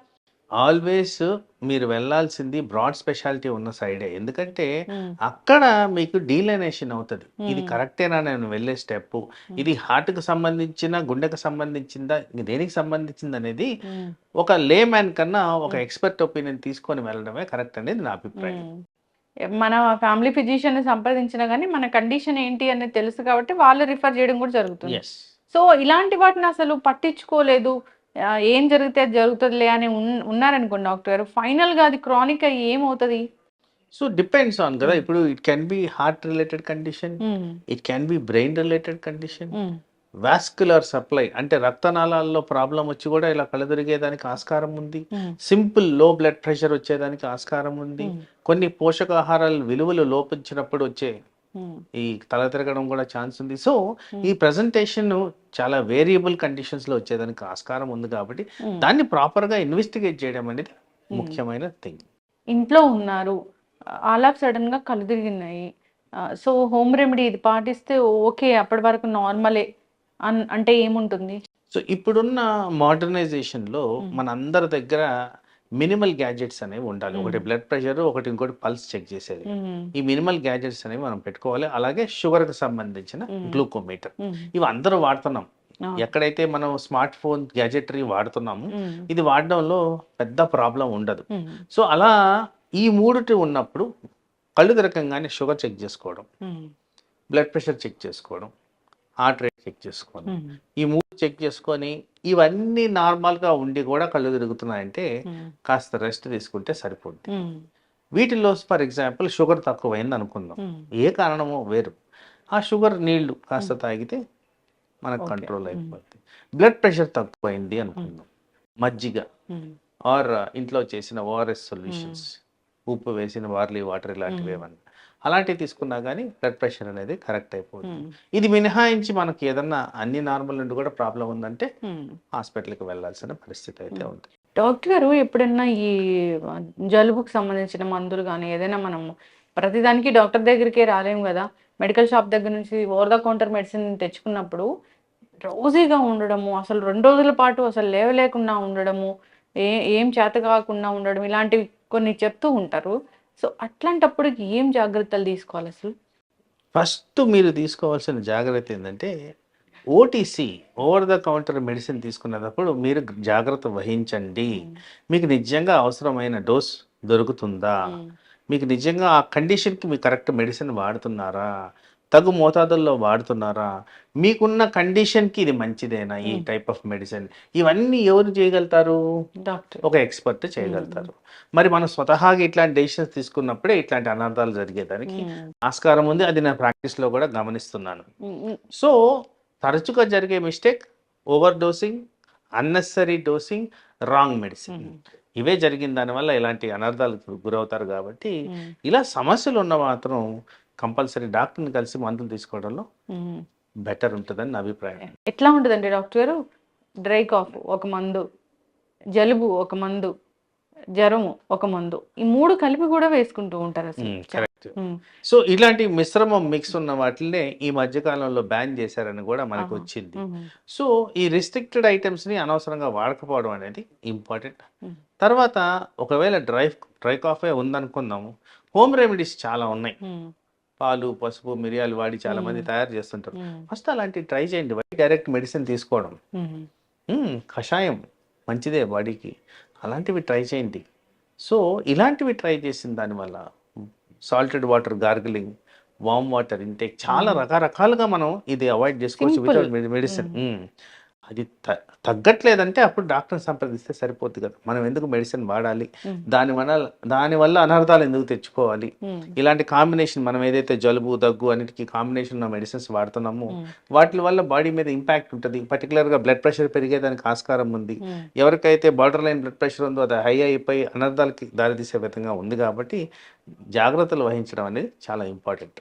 ఆల్వేస్ మీరు వెళ్ళాల్సింది బ్రాడ్ స్పెషాలిటీ ఉన్న సైడే. ఎందుకంటే హ్మ్. అక్కడ మీకు డీలైనేషన్ అవుతది. ఇది హ్మ్. కరెక్టేనా నేను వెళ్ళే స్టెప్పు? హ్మ్. ఇది హార్ట్‌కి సంబంధించిన, గుండెకి సంబంధించిందా? ఇంక దేనికి సంబంధించిందనేది హ్మ్. ఒక లేమ్యాన్ కన్నా ఒక హ్మ్. ఎక్స్‌పర్ట్ ఒపీనియన్ తీసుకొని వెళ్ళడమే కరెక్ట్ అనేది నా అభిప్రాయం. హ్మ్. మన ఫ్యామిలీ ఫిజిషియన్‌ని సంప్రదించినా గాని మన కండిషన్ ఏంటి అనేది తెలుసు కాబట్టి వాళ్ళు రిఫర్ చేయడం కూడా జరుగుతుంది. యెస్. సో, ఇలాంటి వాటిని అసలు పట్టించుకోలేదు. ఏం జరిగితే అది జరుగుతదిలే అని ఉన్నారనుకోండి డాక్టర్ గారు. ఫైనల్‌గా అది క్రానిక్ అయ్యి ఏమవుతది? సో డిపెండ్స్ ఆన్ కదా! హ్మ్. ఇప్పుడు it can be heart related condition. Hmm. It can be brain related condition. Hmm. Vascular supply అంటే రక్తనాళాల్లో ప్రాబ్లం వచ్చి కూడా ఇలా కళ్ళు తిరిగేదానికి ఆస్కారం ఉంది. సింపుల్ లో బ్లడ్ ప్రెషర్ వచ్చేదానికి ఆస్కారం ఉంది. కొన్ని పోషకాహారాల విలువలు లోపించినప్పుడు వచ్చే ఈ తల తిరగడం కూడా ఛాన్స్ ఉంది. సో ఈ ప్రజెంటేషన్ చాలా వేరియబుల్ కండిషన్స్లో వచ్చేదానికి ఆస్కారం ఉంది కాబట్టి దాన్ని ప్రాపర్గా ఇన్వెస్టిగేట్ చేయడం అనేది ముఖ్యమైన థింగ్. ఇంట్లో ఉన్నారు, ఆల్ ఆఫ్ సడన్ గా కళ్ళు తిరిగినాయి, సో హోమ్ రెమెడీ ఇది పాటిస్తే ఓకే అప్పటి వరకు నార్మలే అంటే ఏముంటుంది? సో ఇప్పుడున్న మోడర్నైజేషన్లో మన అందరి దగ్గర మినిమల్ గ్యాడ్జెట్స్ అనేవి ఉండాలి. ఒకటి బ్లడ్ ప్రెషర్, ఒకటి ఇంకోటి పల్స్ చెక్ చేసేది. ఈ మినిమల్ గ్యాడ్జెట్స్ అనేవి మనం పెట్టుకోవాలి. అలాగే షుగర్కి సంబంధించిన గ్లూకోమీటర్ ఇవి అందరూ వాడుతున్నాం. ఎక్కడైతే మనం స్మార్ట్ ఫోన్ గ్యాజెటరీ వాడుతున్నాము ఇది వాడడంలో పెద్ద ప్రాబ్లం ఉండదు. సో అలా ఈ మూడిటి ఉన్నప్పుడు కళ్ళు తిరగంగానే షుగర్ చెక్ చేసుకోవడం, బ్లడ్ ప్రెషర్ చెక్ చేసుకోవడం, హార్ట్ రేట్ చెక్ చేసుకోవడం, ఈ మూడు చెక్ చేసుకొని ఇవన్నీ నార్మల్గా ఉండి కూడా కళ్ళు తిరుగుతున్నాయంటే కాస్త రెస్ట్ తీసుకుంటే సరిపోద్ది. వీటిలో ఫర్ ఎగ్జాంపుల్ షుగర్ తక్కువైంది అనుకుందాం, ఏ కారణమో వేరు, ఆ షుగర్ నీళ్లు కాస్త తాగితే మనకు కంట్రోల్ అయిపోద్ది. బ్లడ్ ప్రెషర్ తక్కువైంది అనుకుందాం, మజ్జిగ ఆర్ ఇంట్లో చేసిన ఓఆర్ఎస్ సొల్యూషన్స్, ఉప్పు వేసిన బార్లీ వాటర్ ఇలాంటివి ఏమన్నా అలాంటివి తీసుకున్నా కానీ బ్లడ్ ప్రెషర్ అనేది కరెక్ట్ అయిపోతుంది. ఇది మినహాయించి మనకి ఏదన్నా అన్ని నార్మల్ నుండి కూడా ప్రాబ్లం ఉందంటే హాస్పిటల్కి వెళ్ళాల్సిన పరిస్థితి అయితే ఉంది. డాక్టర్ గారు ఎప్పుడన్నా ఈ జలుబుకి సంబంధించిన మందులు కానీ ఏదైనా మనము ప్రతిదానికి డాక్టర్ దగ్గరికే రాలేము కదా, మెడికల్ షాప్ దగ్గర నుంచి ఓవర్ ద కౌంటర్ మెడిసిన్ తెచ్చుకున్నప్పుడు డ్రౌజీగా ఉండడము, అసలు 2 రోజుల పాటు అసలు లేవలేకుండా ఉండడము, ఏం చేత కాకుండా ఉండడం ఇలాంటివి కొన్ని చెప్తూ ఉంటారు. సో అట్లాంటప్పుడు ఏం జాగ్రత్తలు తీసుకోవాలి అసలు? ఫస్ట్ మీరు తీసుకోవాల్సిన జాగ్రత్త ఏంటంటే OTC over the counter medicine తీసుకునేటప్పుడు మీరు జాగ్రత్త వహించండి. మీకు నిజంగా అవసరమైన డోస్ దొరుకుతుందా, మీకు నిజంగా ఆ కండిషన్కి మీరు కరెక్ట్ మెడిసిన్ వాడుతున్నారా, తగు మోతాదుల్లో వాడుతున్నారా, మీకున్న కండిషన్కి ఇది మంచిదేనా ఈ టైప్ ఆఫ్ మెడిసిన్, ఇవన్నీ ఎవరు చేయగలుగుతారు? డాక్టర్, ఒక ఎక్స్పర్ట్ చేయగలుగుతారు. మరి మనం స్వతహాగా ఇట్లాంటి డెసిషన్స్ తీసుకున్నప్పుడే ఇట్లాంటి అనర్థాలు జరిగేదానికి ఆస్కారం ఉంది. అది నా ప్రాక్టీస్లో కూడా గమనిస్తున్నాను. సో తరచుగా జరిగే mistake over dosing, unnecessary dosing, wrong medicine, ఇవే జరిగిన దానివల్ల ఇలాంటి అనర్థాలకు గురవుతారు. కాబట్టి ఇలా సమస్యలు ఉన్న మాత్రం కంపల్సరీ డాక్టర్ని కలిసి మందులు తీసుకోవడంలో బెటర్ ఉంటుందని నా అభిప్రాయం. ఎట్లా ఉంటుందండి డాక్టర్ గారు? డ్రై కాఫ్ ఒక మందు, జలుబు ఒక మందు, జ్వరం ఒక మందు, ఈ 3 కలిపి కూడా వేసుకుంటూ ఉంటారు అసలు. కరెక్ట్. సో ఇలాంటి మిశ్రమం మిక్స్ ఉన్న వాటినే ఈ మధ్యకాలంలో బ్యాన్ చేశారని కూడా మనకు వచ్చింది. సో ఈ రిస్ట్రిక్టెడ్ ఐటమ్స్ని అనవసరంగా వాడకపోవడం అనేది ఇంపార్టెంట్. తర్వాత ఒకవేళ డ్రై కాఫే ఉందనుకుందాము, హోమ్ రెమెడీస్ చాలా ఉన్నాయి. పాలు, పసుపు, మిరియాలు వాడి చాలా మంది తయారు చేస్తుంటారు. ఫస్ట్ అలాంటివి ట్రై చేయండి. డైరెక్ట్ మెడిసిన్ తీసుకోవడం, కషాయం మంచిదే బాడీకి, అలాంటివి ట్రై చేయండి. సో ఇలాంటివి ట్రై చేసిన దానివల్ల salted water gargling, warm water intake, చాలా రకరకాలుగా మనం ఇది అవాయిడ్ చేసుకోవచ్చు వితౌట్ మెడిసిన్. అది తగ్గట్లేదంటే అప్పుడు డాక్టర్ని సంప్రదిస్తే సరిపోతుంది కదా, మనం ఎందుకు మెడిసిన్ వాడాలి, దానివల్ల అనర్థాలు ఎందుకు తెచ్చుకోవాలి. ఇలాంటి కాంబినేషన్ మనం ఏదైతే జలుబు, దగ్గు అన్నిటికీ కాంబినేషన్ ఉన్న మెడిసిన్స్ వాడుతున్నామో వాటి వల్ల బాడీ మీద ఇంపాక్ట్ ఉంటుంది. పర్టికులర్గా బ్లడ్ ప్రెషర్ పెరిగేదానికి ఆస్కారం ఉంది. ఎవరికైతే బార్డర్ లైన్ బ్లడ్ ప్రెషర్ ఉందో అది హై అయిపోయి అనర్థాలకి దారితీసే విధంగా ఉంది. కాబట్టి జాగ్రత్తలు వహించడం అనేది చాలా ఇంపార్టెంట్.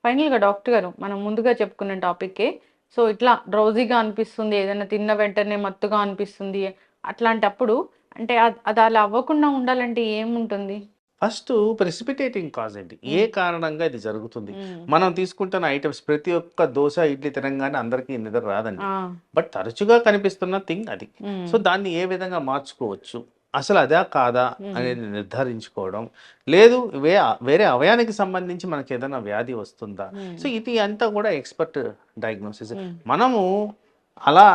ఫైనల్గా డాక్టర్ గారు, మనం ముందుగా చెప్పుకున్న టాపిక్కే, సో ఇట్లా డ్రౌజీగా అనిపిస్తుంది, ఏదైనా తిన్న వెంటనే మత్తుగా అనిపిస్తుంది, అట్లాంటప్పుడు అంటే అది అలా అవ్వకుండా ఉండాలంటే ఏముంటుంది? ఫస్ట్ ప్రెసిపిటేటింగ్ కాజ్ అండి, ఏ కారణంగా ఇది జరుగుతుంది. మనం తీసుకుంటున్న ఐటమ్స్ ప్రతి ఒక్క దోశ, ఇడ్లీ తినగానే అందరికీ నిద్ర రాదండి, బట్ తరచుగా కనిపిస్తున్న థింగ్ అది. సో దాన్ని ఏ విధంగా మార్చుకోవచ్చు, అసలు అదా కాదా అనేది నిర్ధారించుకోవడం. లేదు వేరే అవయానికి సంబంధించి మనకి ఏదైనా వ్యాధి వస్తుందా. సో ఇది అంతా కూడా ఎక్స్పర్ట్ డయాగ్నోసిస్. మనము అలా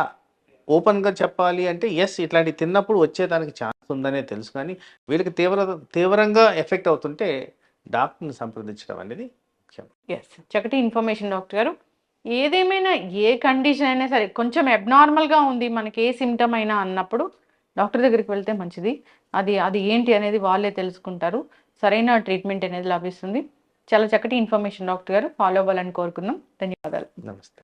ఓపెన్గా చెప్పాలి అంటే ఎస్ ఇట్లాంటి తిన్నప్పుడు వచ్చేదానికి ఛాన్స్ ఉందనే తెలుసు, కానీ వీళ్ళకి తీవ్రంగా ఎఫెక్ట్ అవుతుంటే డాక్టర్ని సంప్రదించడం అనేది ముఖ్యం. ఎస్, చక్కటి ఇన్ఫర్మేషన్ డాక్టర్ గారు. ఏదేమైనా ఏ కండిషన్ అయినా సరే కొంచెం అబ్నార్మల్గా ఉంది, మనకి ఏ సిమ్టమ్ అయినా అన్నప్పుడు డాక్టర్ దగ్గరికి వెళ్తే మంచిది. అది ఏంటి అనేది వాళ్ళే తెలుసుకుంటారు, సరైన ట్రీట్మెంట్ అనేది లభిస్తుంది. చాలా చక్కటి ఇన్ఫర్మేషన్ డాక్టర్ గారు, ఫాలో అవ్వాలని కోరుకుందాం. ధన్యవాదాలు. నమస్తే.